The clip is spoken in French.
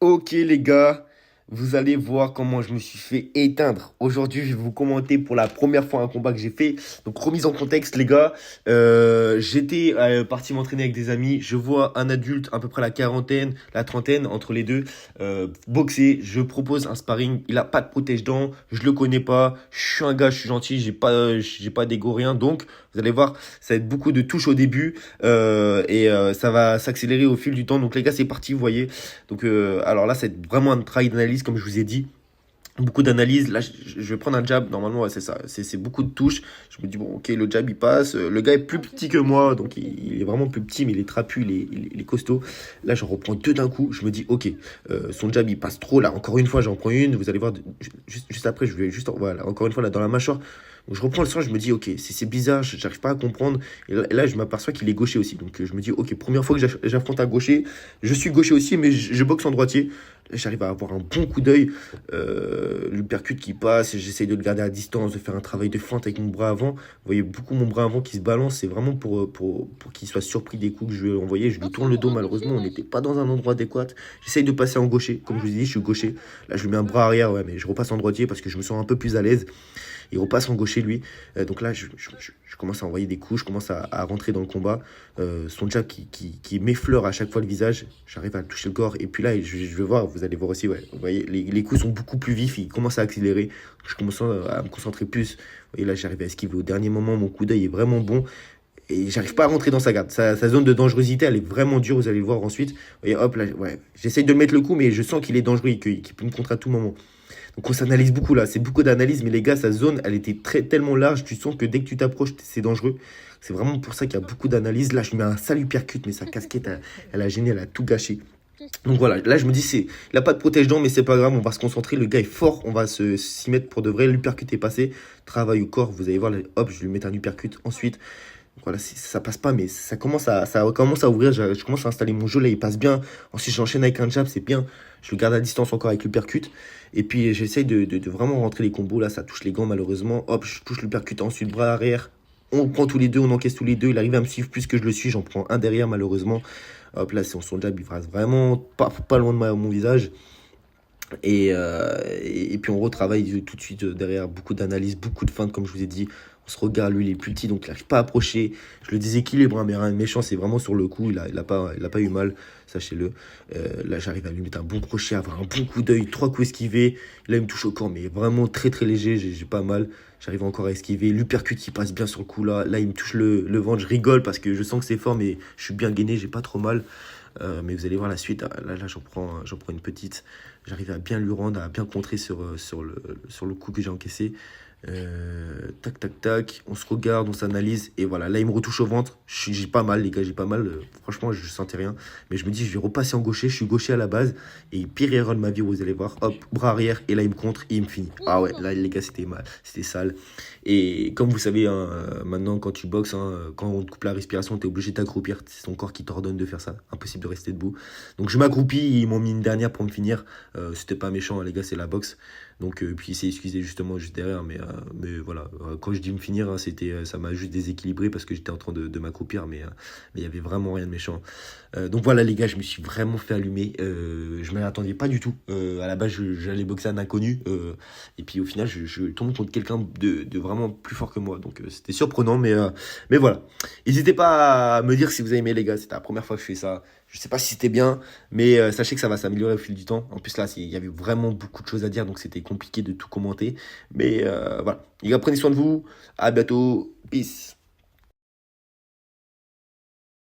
Ok les gars, vous allez voir comment je me suis fait éteindre. Aujourd'hui, je vais vous commenter pour la première fois un combat que j'ai fait. Donc remise en contexte les gars, j'étais parti m'entraîner avec des amis. Je vois un adulte à peu près la quarantaine, la trentaine entre les deux, boxer. Je propose un sparring. Il a pas de protège-dents, je le connais pas. Je suis un gars, je suis gentil, j'ai pas d'ego rien. Donc vous allez voir, ça va être beaucoup de touches au début et ça va s'accélérer au fil du temps. Donc les gars, c'est parti, vous voyez. Donc, alors là, c'est vraiment un travail d'analyse, comme je vous ai dit. Beaucoup d'analyse. Là, je vais prendre un jab. Normalement, ouais, c'est ça. C'est beaucoup de touches. Je me dis, bon, ok, le jab, il passe. Le gars est plus petit que moi. Donc, il est vraiment plus petit, mais il est trapu, il est costaud. Là, j'en reprends deux d'un coup. Je me dis, ok, son jab, il passe trop. Là, encore une fois, j'en prends une. Vous allez voir, juste après, je vais juste. Voilà, encore une fois, là, dans la mâchoire. Donc, je reprends le sang. Je me dis, ok, c'est bizarre. J'arrive pas à comprendre. Et là, je m'aperçois qu'il est gaucher aussi. Donc, je me dis, ok, première fois que j'affronte un gaucher. Je suis gaucher aussi, mais je boxe en droitier. J'arrive à avoir un bon coup d'œil. L'uppercut qui passe, j'essaye de le garder à distance, de faire un travail de feinte avec mon bras avant. Vous voyez beaucoup mon bras avant qui se balance, c'est vraiment pour qu'il soit surpris des coups que je lui ai envoyés. Je lui tourne le dos, malheureusement, on n'était pas dans un endroit adéquat. J'essaye de passer en gaucher, comme je vous ai dit, je suis gaucher. Là, je lui mets un bras arrière, ouais, mais je repasse en droitier parce que je me sens un peu plus à l'aise. Il repasse en gaucher, lui. Donc là, je commence à envoyer des coups, je commence à rentrer dans le combat. Son jab qui m'effleure à chaque fois le visage. J'arrive à toucher le corps. Et puis là, je vais voir, vous allez voir aussi, ouais. Vous voyez, les coups sont beaucoup plus vifs, ils commencent à accélérer. Je commence à me concentrer plus. Vous voyez, là, j'arrive à esquiver au dernier moment. Mon coup d'œil est vraiment bon. Et j'arrive pas à rentrer dans sa garde. Sa zone de dangerosité, elle est vraiment dure, vous allez le voir ensuite. Vous voyez, hop, là, ouais. J'essaye de le mettre le coup, mais je sens qu'il est dangereux, qu'il peut me contrer à tout moment. Donc on s'analyse beaucoup là, c'est beaucoup d'analyse, mais les gars, sa zone, elle était tellement large, tu sens que dès que tu t'approches, c'est dangereux. C'est vraiment pour ça qu'il y a beaucoup d'analyse. Là, je lui mets un sale uppercut, mais sa casquette, elle a gêné, elle a tout gâché. Donc voilà, là je me dis, il n'a pas de protège-dents, mais c'est pas grave, on va se concentrer. Le gars est fort, on va s'y mettre pour de vrai. L'uppercut est passé, travail au corps, vous allez voir, là, hop, je lui mets un uppercut. Ensuite, voilà, ça passe pas, mais ça commence à ouvrir. Je commence à installer mon jeu, là, il passe bien. Ensuite, j'enchaîne avec un jab, c'est bien. Je le garde à distance encore avec le percute. Et puis, j'essaye de vraiment rentrer les combos. Là, ça touche les gants, malheureusement. Hop, je touche le percute, ensuite, bras arrière. On prend tous les deux, on encaisse tous les deux. Il arrive à me suivre plus que je le suis. J'en prends un derrière, malheureusement. Hop, là, c'est son jab, il reste vraiment pas loin de mon visage. Et puis on retravaille tout de suite derrière, beaucoup d'analyse, beaucoup de feintes, comme je vous ai dit. On se regarde, lui il est plus petit, donc il n'arrive pas à approcher. Je le déséquilibre, hein, mais rien de méchant, c'est vraiment sur le coup. Il a pas eu mal, sachez-le. Là, j'arrive à lui mettre un bon crochet, avoir un bon coup d'œil, trois coups esquivés. Là, il me touche au corps, mais vraiment très très léger, j'ai pas mal. J'arrive encore à esquiver. L'uppercut qui passe bien sur le coup là. Là, il me touche le ventre, je rigole parce que je sens que c'est fort, mais je suis bien gainé, j'ai pas trop mal. Mais vous allez voir la suite. Là, j'en prends une petite. J'arrive à bien lui rendre, à bien contrer sur le coup que j'ai encaissé. Tac, tac, tac. On se regarde, on s'analyse. Et voilà, là, il me retouche au ventre. J'ai pas mal, les gars, j'ai pas mal. Franchement, je sentais rien. Mais je me dis, je vais repasser en gaucher. Je suis gaucher à la base. Et pire erreur de ma vie, vous allez voir. Hop, bras arrière. Et là, il me contre et il me finit. Ah ouais, là, les gars, c'était mal. C'était sale. Et comme vous savez, hein, maintenant, quand tu boxes, hein, quand on te coupe la respiration, tu es obligé de t'accroupir. C'est ton corps qui t'ordonne de faire ça. Impossible de rester debout. Donc, je m'accroupis. Ils m'ont mis une dernière pour me finir. C'était pas méchant, hein, les gars, c'est la boxe. Donc, puis il s'est excusé justement juste derrière. Mais voilà, quand je dis me finir, hein, ça m'a juste déséquilibré parce que j'étais en train de m'accroupir. Mais il y avait vraiment rien de méchant. Donc voilà, les gars, je me suis vraiment fait allumer. Je ne m'y attendais pas du tout. À la base, j'allais boxer un inconnu. Et puis au final, je tombe contre quelqu'un de vraiment plus fort que moi. Donc c'était surprenant, mais voilà. N'hésitez pas à me dire si vous avez aimé, les gars. C'était la première fois que je fais ça. Je sais pas si c'était bien, mais sachez que ça va s'améliorer au fil du temps. En plus là, il y avait vraiment beaucoup de choses à dire, donc c'était compliqué de tout commenter. Mais voilà. Les gars, prenez soin de vous. À bientôt. Peace.